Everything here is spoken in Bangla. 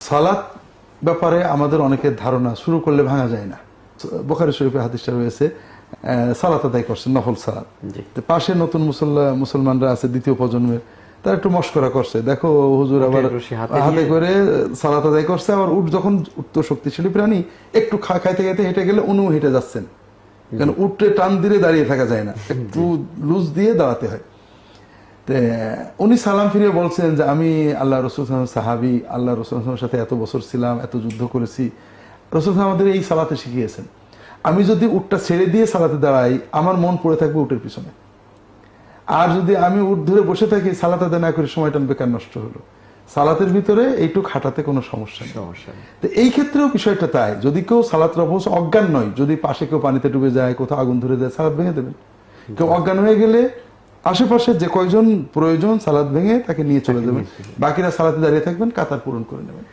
সালাত ব্যাপারে আমাদের অনেকের ধারণা শুরু করলে ভাঙা যায় না। বুখারী শরীফে হাদিসটা রয়েছে, সালাত আদায় করছেন, নফল সালাত। পাশে নতুন মুসলমানরা আছে দ্বিতীয় প্রজন্মের, তারা একটু মস্করা করছে, দেখো হুজুর আবার হাতে করে সালাত আদায় করছে, আবার উট যখন উঠতো শক্তিশালী প্রাণী, একটু খাইতে খাইতে হেঁটে গেলে উনি হেঁটে যাচ্ছেন, কারণ উঠে টান দিলে দাঁড়িয়ে থাকা যায় না, একটু লুজ দিয়ে দাঁড়াতে হয়। উনি সালাম ফিরিয়ে বলছেন যে আমি আল্লাহ রসুল সাহাবি, আল্লাহ রসুলের সাথে এত বছর ছিলাম, এত যুদ্ধ করেছি, রসুল আমাদের এই সালাতে শিখিয়েছেন, আমি যদি উটটা ছেড়ে দিয়ে সালাতে দাঁড়াই আমার মন পড়ে থাকবে উটের পিছনে, আর যদি আমি উট ধরে বসে থাকি সালাত আদায় না করে সময়টা বেকার নষ্ট হলো। সালাতের ভিতরে এইটুক হাঁটাতে কোনো সমস্যা নেই। তো এই ক্ষেত্রেও বিষয়টা তাই, যদি কেউ সালাত অবশ্য অজ্ঞান নয়, যদি পাশে কেউ পানিতে ডুবে যায়, কোথাও আগুন ধরে যায়, সালাত ভেঙে দেবেন। কেউ অজ্ঞান হয়ে গেলে আশেপাশে যে কয়জন প্রয়োজন সালাত ভেঙে তাকে নিয়ে চলে যাবেন, বাকিরা সালাতে দাঁড়িয়ে থাকবেন, কাতার পূরণ করে নেবেন।